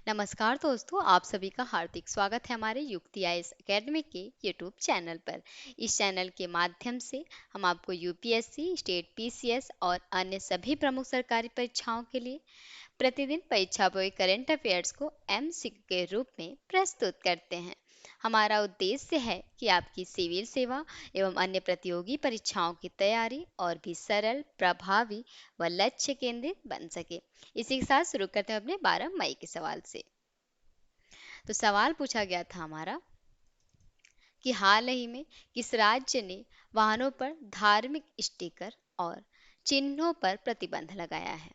नमस्कार दोस्तों, आप सभी का हार्दिक स्वागत है हमारे युक्ति आईएएस एकेडमी के यूट्यूब चैनल पर। इस चैनल के माध्यम से हम आपको यूपीएससी, स्टेट पीसीएस और अन्य सभी प्रमुख सरकारी परीक्षाओं के लिए प्रतिदिन परीक्षा पूर्व करंट अफेयर्स को एमसीक्यू के रूप में प्रस्तुत करते हैं। हमारा उद्देश्य है कि आपकी सिविल सेवा एवं अन्य प्रतियोगी परीक्षाओं की तैयारी और भी सरल, प्रभावी व लक्ष्य केंद्रित बन सके। इसी के साथ शुरू करते हैं अपने 12 मई के सवाल से। तो सवाल पूछा गया था हमारा कि हाल ही में किस राज्य ने वाहनों पर धार्मिक स्टिकर और चिन्हों पर प्रतिबंध लगाया है।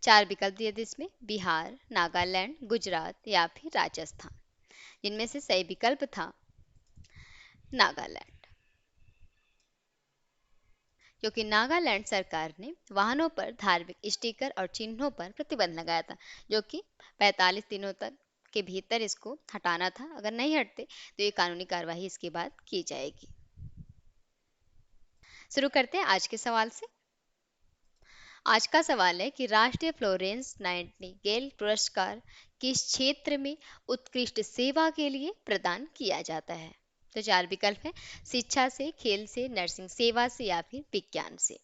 4 विकल्प दिए थे इसमें, बिहार, नागालैंड, गुजरात या फिर राजस्थान, जिनमें से सही विकल्प था नागालैंड। क्योंकि नागालैंड सरकार ने वाहनों पर धार्मिक स्टिकर और चिन्हों पर प्रतिबंध लगाया था, जो कि 45 दिनों तक के भीतर इसको हटाना था। अगर नहीं हटते तो ये कानूनी कार्यवाही इसके बाद की जाएगी। शुरू करते हैं आज के सवाल से। आज का सवाल है कि राष्ट्रीय फ्लोरेंस नाइटिंगेल पुरस्कार किस क्षेत्र में उत्कृष्ट सेवा के लिए प्रदान किया जाता है। तो 4 विकल्प है, शिक्षा से, खेल से, नर्सिंग सेवा से या फिर विज्ञान से।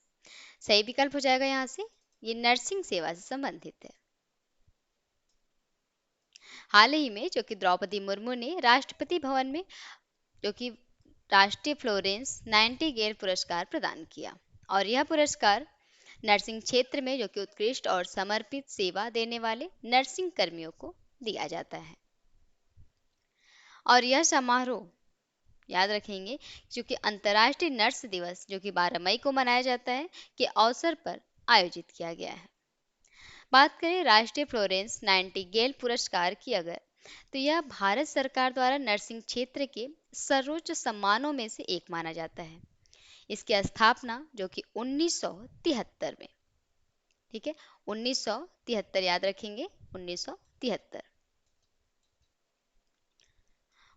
सही विकल्प हो जाएगा यहाँ से, ये नर्सिंग सेवा से संबंधित है। हाल ही में जो कि द्रौपदी मुर्मू ने राष्ट्रपति भवन में जो कि राष्ट्रीय फ्लोरेंस नाइटिंगेल पुरस्कार प्रदान किया, और यह पुरस्कार नर्सिंग क्षेत्र में जो कि उत्कृष्ट और समर्पित सेवा देने वाले नर्सिंग कर्मियों को दिया जाता है। और यह समारोह याद रखेंगे क्योंकि अंतर्राष्ट्रीय नर्स दिवस जो कि 12 मई को मनाया जाता है के अवसर पर आयोजित किया गया है। बात करें राष्ट्रीय फ्लोरेंस नाइटिंगेल पुरस्कार की अगर, तो यह भारत सरकार द्वारा नर्सिंग क्षेत्र के सर्वोच्च सम्मानों में से एक माना जाता है। इसकी स्थापना जो कि 1973 में, ठीक है, 1973 याद रखेंगे, 1973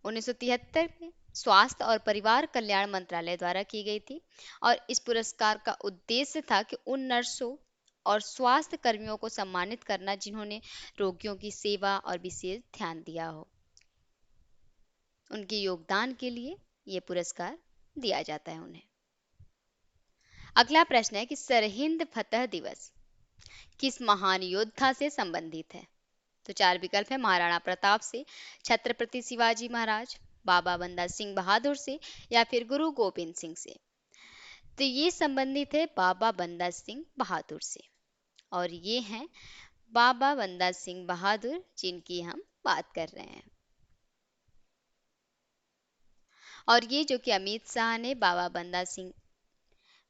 1973 में स्वास्थ्य और परिवार कल्याण मंत्रालय द्वारा की गई थी। और इस पुरस्कार का उद्देश्य था कि उन नर्सों और स्वास्थ्य कर्मियों को सम्मानित करना जिन्होंने रोगियों की सेवा और विशेष ध्यान दिया हो। उनके योगदान के लिए ये पुरस्कार दिया जाता है उन्हें। अगला प्रश्न है कि सरहिंद फतह दिवस किस महान योद्धा से संबंधित है। तो 4 विकल्प है, महाराणा प्रताप से, छत्रपति शिवाजी महाराज, बाबा बंदा सिंह बहादुर से या फिर गुरु गोविंद सिंह से। तो ये संबंधित है बाबा बंदा सिंह बहादुर से, और ये हैं बाबा बंदा सिंह बहादुर जिनकी हम बात कर रहे हैं। और ये जो कि अमित शाह ने बाबा बंदा सिंह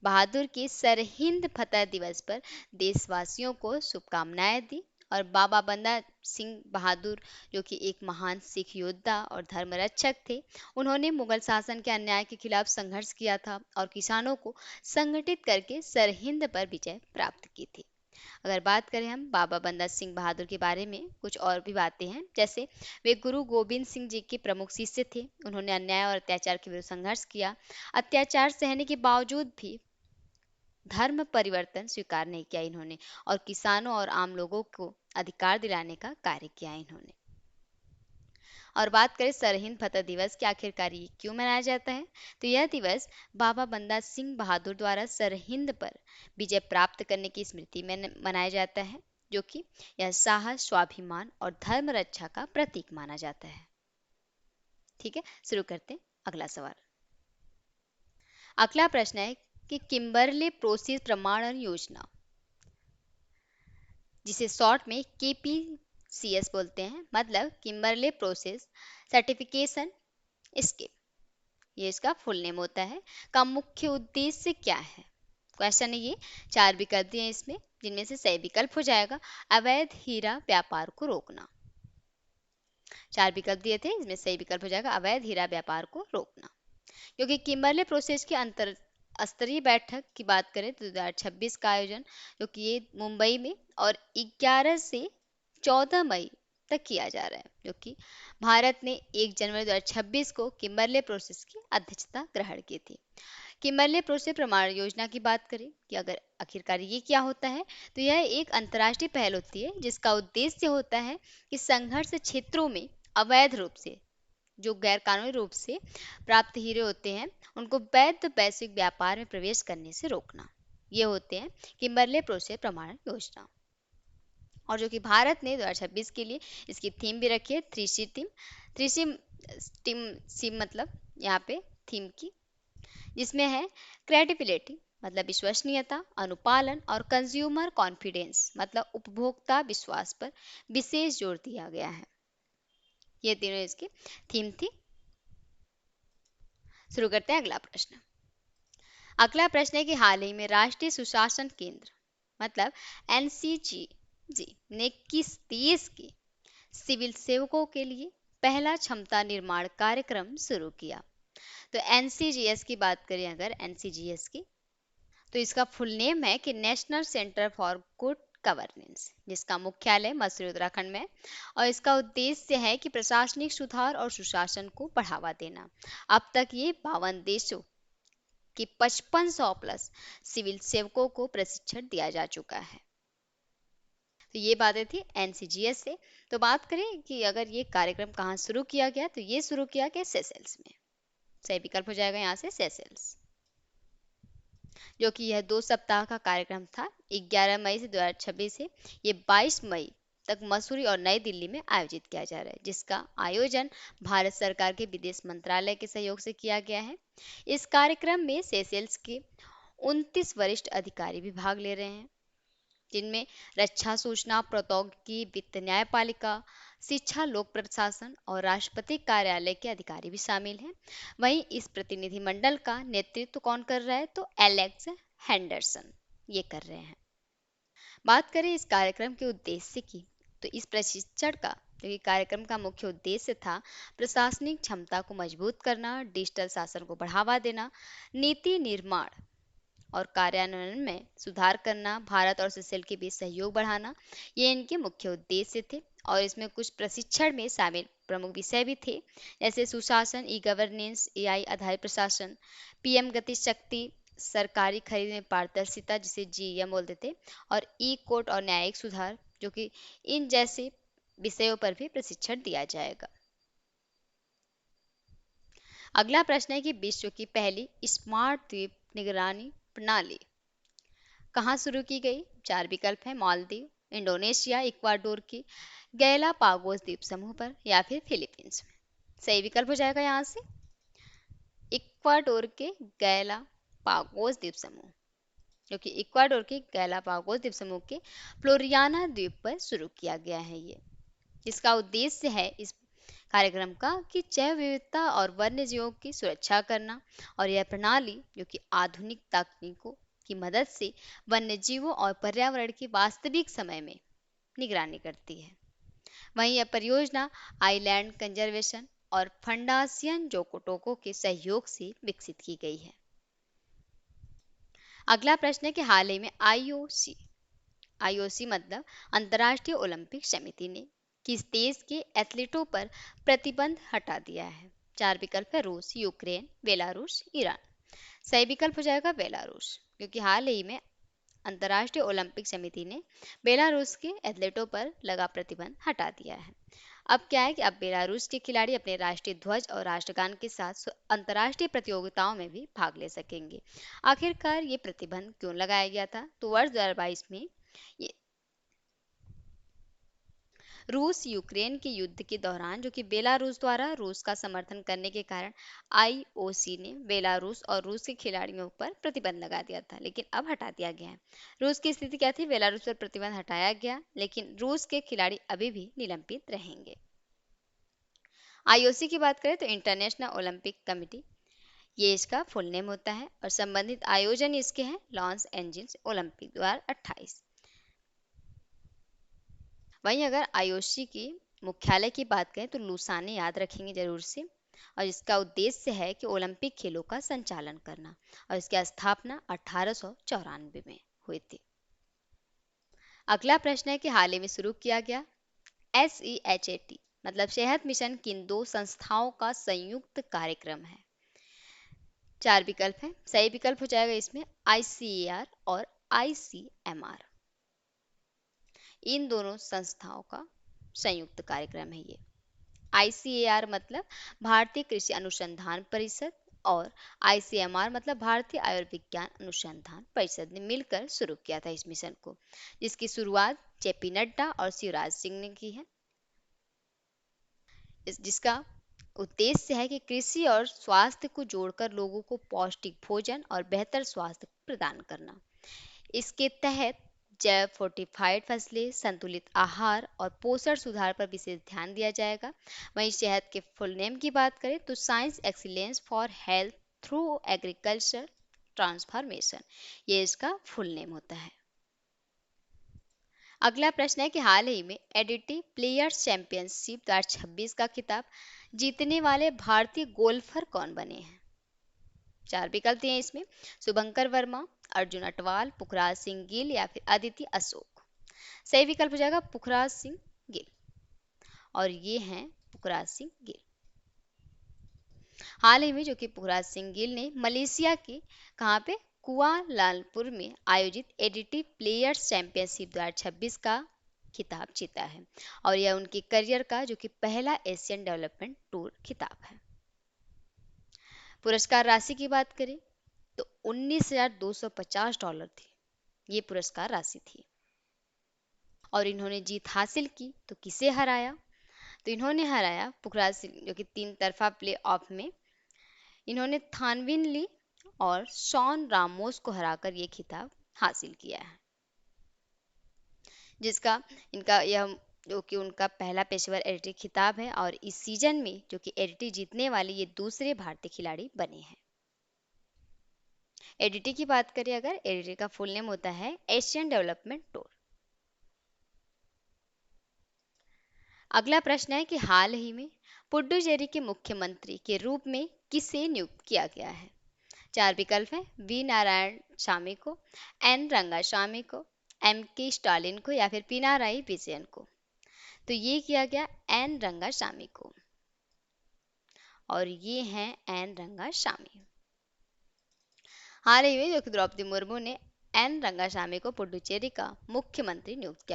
बहादुर के सरहिंद फतह दिवस पर देशवासियों को शुभकामनाएं दी। और बाबा बंदा सिंह बहादुर जो कि एक महान सिख योद्धा और धर्मरक्षक थे, उन्होंने मुगल शासन के अन्याय के खिलाफ संघर्ष किया था और किसानों को संगठित करके सरहिंद पर विजय प्राप्त की थी। अगर बात करें हम बाबा बंदा सिंह बहादुर के बारे में, कुछ और भी बातें हैं, जैसे वे गुरु गोविंद सिंह जी के प्रमुख शिष्य थे। उन्होंने अन्याय और अत्याचार के विरुद्ध संघर्ष किया। अत्याचार सहने के बावजूद भी धर्म परिवर्तन स्वीकार नहीं किया इन्होंने, और किसानों और आम लोगों को अधिकार दिलाने का कार्य किया इन्होंने। और बात करें सरहिंद फतह दिवस के आखिरकार ये क्यों मनाया जाता है, तो यह दिवस बाबा बंदा सिंह बहादुर द्वारा सरहिंद पर विजय प्राप्त करने की स्मृति में मनाया जाता है, जो कि यह साहस, स्वाभिमान और धर्म रक्षा का प्रतीक माना जाता है। ठीक है, शुरू करते हैं अगला सवाल। अगला प्रश्न है कि किम्बरले प्रोसेस प्रमाणन योजना, जिसे शॉर्ट में केपीसीएस बोलते हैं, मतलब किम्बरले प्रोसेस सर्टिफिकेशन स्कीम, ये इसका फुल नेम होता है, का मुख्य उद्देश्य क्या है। क्वेश्चन है ये। 4 विकल्प दिए इसमें, जिनमें से सही विकल्प हो जाएगा अवैध हीरा व्यापार को रोकना। 4 विकल्प दिए थे, इसमें सही विकल्प हो जाएगा अवैध हीरा व्यापार को रोकना। क्योंकि किम्बरले प्रोसेस की अंतर स्तरीय बैठक की बात करें तो 2026 का आयोजन जो कि ये मुंबई में और 11 से 14 मई तक किया जा रहा है, जो कि भारत ने 1 जनवरी 2026 को किम्बरले प्रोसेस की अध्यक्षता ग्रहण की थी। किमरले प्रोसे प्रमाण योजना की बात करें कि अगर आखिरकार ये क्या होता है, तो यह एक अंतर्राष्ट्रीय पहल होती है जिसका उद्देश्य होता है कि संघर्ष क्षेत्रों में अवैध रूप से, जो गैर कानूनी रूप से प्राप्त हीरे होते हैं, उनको वैध वैश्विक व्यापार में प्रवेश करने से रोकना। ये होते हैं किमरले प्रोसे प्रमाणन योजना। और जो कि भारत ने 2026 के लिए इसकी थीम भी रखी है, 3C थीम। 3C टीम सी मतलब यहाँ पे थीम की, जिसमें है क्रेडिबिलिटी मतलब विश्वसनीयता, अनुपालन, और कंज्यूमर कॉन्फिडेंस मतलब उपभोक्ता विश्वास पर विशेष जोर दिया गया है। ये तीनों इसकी थीम थी। शुरू करते हैं अगला प्रश्न। अगला प्रश्न है कि हाल ही में राष्ट्रीय सुशासन केंद्र मतलब एनसीजी ने किस देश के सिविल सेवकों के लिए पहला क्षमता निर्माण कार्यक्रम शुरू किया? तो एनसीजीएस की बात करें अगर एनसीजीएस की, तो इसका फुल नेम है कि national centre for good governance, जिसका मुख्यालय मसूरी उत्तराखंड में है। और इसका उद्देश्य है कि प्रशासनिक सुधार और सुशासन को बढ़ावा देना। अब तक ये 52 देशों के 5500 प्लस सिविल सेवकों को प्रशिक्षण दिया जा चुका है। तो ये बातें थी एनसीजीएस से। तो बात करें कि अगर ये कार्यक्रम कहाँ शुरू किया गया, तो ये शुरू किया गया सेशेल्स में। सही विकल्प हो जाएगा यहाँ से सेशेल्स, जो कि यह 2 सप्ताह का कार्यक्रम था। 11 मई से 2026 से ये 22 मई तक मसूरी और नई दिल्ली में आयोजित किया जा रहा है, जिसका आयोजन भारत सरकार के विदेश मंत्रालय के सहयोग से किया गया है। इस कार्यक्रम में सेशेल्स के 29 वरिष्ठ अधिकारी भी भाग ले रहे हैं, जिनमें रक्षा, सूचना प्रौद्योगिकी, वित्त, न्यायपालिका, शिक्षा, लोक प्रशासन और राष्ट्रपति कार्यालय के अधिकारी भी शामिल हैं। वहीं इस प्रतिनिधिमंडल का नेतृत्व कौन कर रहा है? तो एलेक्स हेंडरसन ये कर रहे हैं। बात करें इस कार्यक्रम के उद्देश्य की, तो इस प्रशिक्षण का जो कि कार्यक्रम का मुख्य उद्देश्य था, प्रशासनिक क्षमता को मजबूत करना, डिजिटल शासन को बढ़ावा देना, नीति निर्माण और कार्यान्वयन में सुधार करना, भारत और सेशेल के बीच सहयोग बढ़ाना, ये इनके मुख्य उद्देश्य थे। और इसमें कुछ प्रशिक्षण में शामिल प्रमुख विषय भी थे, जैसे सुशासन, ई गवर्नेंस, एआई आधारित प्रशासन, पीएम गति शक्ति, सरकारी खरीद में पारदर्शिता जिसे जीईएम बोलते थे, और ई कोर्ट और न्यायिक सुधार, जो कि इन जैसे विषयों पर भी प्रशिक्षण दिया जाएगा। अगला प्रश्न है कि विश्व की पहली स्मार्ट द्वीप निगरानी प्रणाली कहाँ शुरू की गई? 4 विकल्प है, मालदीव, इंडोनेशिया, इक्वाडोर की गैलापागोस द्वीप समूह पर, या फिर फिलीपींस में। सही विकल्प हो जाएगा यहाँ से इक्वाडोर के गैलापागोस द्वीप समूह, जो कि इक्वाडोर के गैलापागोस द्वीप समूह के फ्लोरियाना द्वीप पर शुरू किया गया है। ये इसका उद्देश्य है इस कार्यक्रम का कि जैव विविधता और वन्य जीवों की सुरक्षा करना। और यह प्रणाली जो कि आधुनिक तकनीकों की मदद से वन्य जीवों और पर्यावरण की वास्तविक समय में निगरानी करती है। वहीं यह परियोजना आइलैंड कंजर्वेशन और फंडासियन जोकोटोको के सहयोग से विकसित की गई है। अगला प्रश्न है कि हाल ही में आईओसी मतलब अंतर्राष्ट्रीय ओलंपिक समिति ने किस देश के एथलीटों पर प्रतिबंध हटा दिया है? 4 विकल्प है, रूस, यूक्रेन, बेलारूस, ईरान। सही विकल्प हो जाएगा बेलारूस, क्योंकि हाल ही में अंतर्राष्ट्रीय ओलंपिक समिति ने बेलारूस के एथलीटों पर लगा प्रतिबंध हटा दिया है। अब क्या है कि अब बेलारूस के खिलाड़ी अपने राष्ट्रीय ध्वज और राष्ट्रगान के साथ अंतर्राष्ट्रीय प्रतियोगिताओं में भी भाग ले सकेंगे। आखिरकार ये प्रतिबंध क्यों लगाया गया था? तो वर्ष 2022 में ये रूस यूक्रेन के युद्ध के दौरान, जो कि बेलारूस द्वारा रूस का समर्थन करने के कारण आईओसी ने बेलारूस और रूस के खिलाड़ियों पर प्रतिबंध लगा दिया था, लेकिन अब हटा दिया गया है। रूस की स्थिति क्या थी? बेलारूस पर प्रतिबंध हटाया गया, लेकिन रूस के खिलाड़ी अभी भी निलंबित रहेंगे। आईओसी की बात करें तो इंटरनेशनल ओलंपिक कमेटी, ये इसका फुल नेम होता है, और संबंधित आयोजन इसके हैं लॉस एंजिल्स ओलंपिक 2028। वहीं अगर आईओसी की मुख्यालय की बात करें तो लूसाने याद रखेंगे जरूर से, और इसका उद्देश्य है कि ओलंपिक खेलों का संचालन करना, और इसकी स्थापना 1894 में हुई थी। अगला प्रश्न है कि हाल ही में शुरू किया गया SEHAT मतलब सेहत मिशन किन 2 संस्थाओं का संयुक्त कार्यक्रम है? 4 विकल्प है, मालदीव, इंडोनेशिया, इक्वाडोर की गैलापागोस द्वीप समूह पर, या फिर फिलीपींस में। सही विकल्प हो जाएगा मालदीव, क्योंकि हाल ही में अंतर्राष्ट्रीय ओलंपिक समिति ने चार विकल्प हैं। सही विकल्प हो जाएगा इसमें ICAR और ICMR। इन दोनों संस्थाओं का संयुक्त कार्यक्रम है ये। ICAR मतलब भारतीय कृषि अनुसंधान परिषद और ICMR मतलब भारतीय आयुर्विज्ञान अनुसंधान परिषद ने मिलकर शुरू किया था इस मिशन को, जिसकी शुरुआत JP नड्डा और शिवराज सिंह ने की है। जिसका उद्देश्य है कि कृषि और स्वास्थ्य को जोड़कर लोगों को पौष्टिक भोजन और बेहतर स्वास्थ्य प्रदान करना। इसके तहत जैव फोर्टिफाइड फसलें, संतुलित आहार और पोषण सुधार पर विशेष ध्यान दिया जाएगा। वहीं शहद के फुल नेम की बात करें तो science excellence for health through agriculture transformation, ये इसका फुल नेम होता है। अगला प्रश्न है कि हाल ही में एडीटी प्लेयर्स चैंपियनशिप 2026 का खिताब जीतने वाले भारतीय गोल्फर कौन बने हैं? चार विकल्प दिए इसमें। शुभंकर वर्मा, अर्जुन अटवाल, पुखराज सिंह गिल या फिर अदिति अशोक। सही विकल्प हो जाएगा पुखराज सिंह गिल, और ये हैं पुखराज सिंह गिल। हाल ही में जो कि पुखराज सिंह गिल ने मलेशिया के कहाँ पे कुआलालंपुर में आयोजित एडीटी प्लेयर्स चैंपियनशिप 2026 का खिताब जीता है, और यह उनके करियर का जो कि पहला एशियन डेवलपमेंट टूर खिताब है। पुरस्कार राशि की बात करें तो $19,250 थी, ये पुरस्कार राशि थी। और इन्होंने जीत हासिल की तो किसे हराया? तो इन्होंने हराया पुखराज सिंह, जो कि 3 तरफा प्ले ऑफ में इन्होंने थानविन ली और शॉन रामोस को हराकर ये खिताब हासिल किया है, जिसका इनका यह जो कि उनका पहला पेशेवर एडीटी खिताब है, और इस सीजन में जो कि एडीटी जीतने वाले ये दूसरे भारतीय खिलाड़ी बने हैं। एडीटी की बात करें अगर, एडीटी का फुल नेम होता है एशियन डेवलपमेंट टूर। अगला प्रश्न है कि हाल ही में पुडुचेरी के मुख्यमंत्री के रूप में किसे नियुक्त किया गया है? चार विकल्प हैं। वी नारायण स्वामी को, एन रंगास्वामी को, MK स्टालिन को या फिर पिनाराई विजयन को। तो ये किया गया एन रंगास्वामी को, और ये हैं एन रंगास्वामी। हाल ही में जो कि द्रौपदी मुर्मू ने एन रंगास्वामी को पुडुचेरी का मुख्यमंत्री नियुक्त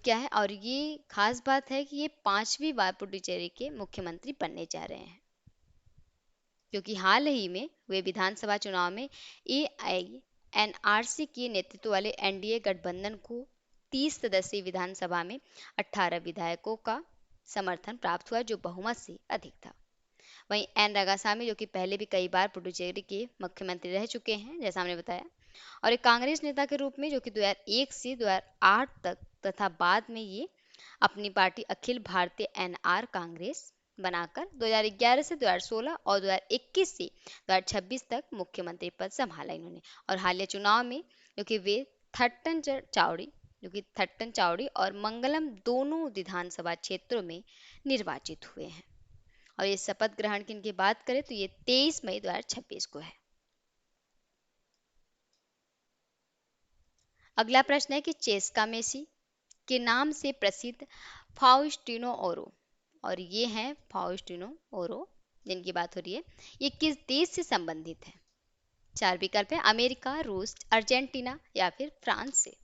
किया है, और ये खास बात है कि ये 5वीं बार पुडुचेरी के मुख्यमंत्री बनने जा रहे हैं, क्योंकि हाल ही में वे विधानसभा चुनाव में AINRC के नेतृत्व वाले NDA गठबंधन को 30 सदस्यीय विधानसभा में 18 विधायकों का समर्थन प्राप्त हुआ, जो बहुमत से अधिक था। वहीं एन रंगास्वामी जो कि पहले भी कई बार पुडुचेरी के मुख्यमंत्री रह चुके हैं, जैसा हमने बताया, और एक कांग्रेस नेता के रूप में जो कि 2001 से 2008 तक तथा बाद में ये अपनी पार्टी अखिल भारतीय NR कांग्रेस बनाकर 2011 से 2016 और 2021 से 2026 तक मुख्यमंत्री पद संभाला इन्होंने। और हालिया चुनाव में क्योंकि वे थट्टन चावड़ी और मंगलम दोनों विधानसभा क्षेत्रों में निर्वाचित हुए हैं। और ये शपथ ग्रहण की इनकी बात करें तो ये 23 मई 2026 को है। अगला प्रश्न है कि चेस्का मेसी के नाम से प्रसिद्ध फाउस्टिनो ओरो, और ये हैं फाउस्टिनो ओरो जिनकी बात हो रही है, ये किस देश से संबंधित है? चार विकल्प है। अमेरिका, रूस, अर्जेंटीना या फिर फ्रांस से।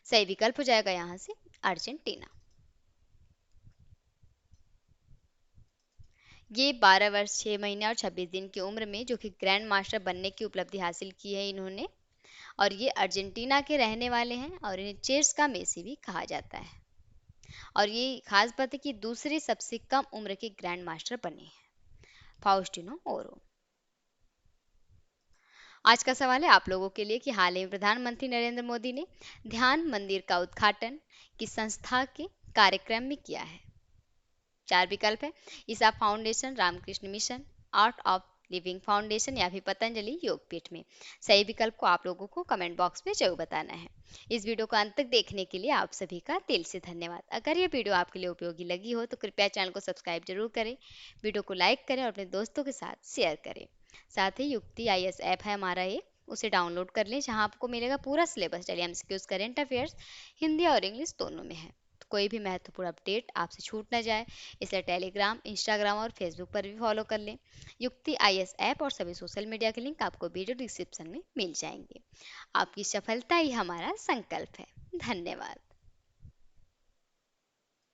सही विकल्प हो जाएगा यहाँ से अर्जेंटीना। ये 12 वर्ष 6 महीने और 26 दिन की उम्र में जो कि ग्रैंड मास्टर बनने की उपलब्धि हासिल की है इन्होंने, और ये अर्जेंटीना के रहने वाले हैं, और इन्हें चेस का मेसी भी कहा जाता है। और ये खास बात है कि दूसरे सबसे कम उम्र के ग्रैंड मास्टर बने हैं फाउस्टिनो ओरो। आज का सवाल है आप लोगों के लिए कि हाल ही में प्रधानमंत्री नरेंद्र मोदी ने ध्यान मंदिर का उद्घाटन किस संस्था के कार्यक्रम में किया है? चार विकल्प है। Isha foundation, Ramakrishna mission, art of living foundation या फिर पतंजलि योगपीठ में। सही विकल्प को आप लोगों को कमेंट बॉक्स में जरूर बताना है। इस वीडियो को अंत तक देखने के लिए आप सभी का दिल से धन्यवाद। अगर ये वीडियो आपके लिए उपयोगी लगी हो तो कृपया चैनल को सब्सक्राइब जरूर करें, वीडियो को लाइक करें और अपने दोस्तों के साथ शेयर करें। साथ ही युक्ति IAS ऐप है हमारा एक, उसे डाउनलोड कर लें, जहां आपको मिलेगा पूरा सिलेबस। चलिए MCQs, करेंट अफेयर्स हिंदी और इंग्लिश दोनों में है। कोई भी महत्वपूर्ण अपडेट आपसे छूट ना जाए, इसलिए टेलीग्राम, इंस्टाग्राम और फेसबुक पर भी फॉलो कर लें। युक्ति आईएएस ऐप और सभी सोशल मीडिया के लिंक आपको वीडियो डिस्क्रिप्शन में मिल जाएंगे। आपकी सफलता ही हमारा संकल्प है। धन्यवाद।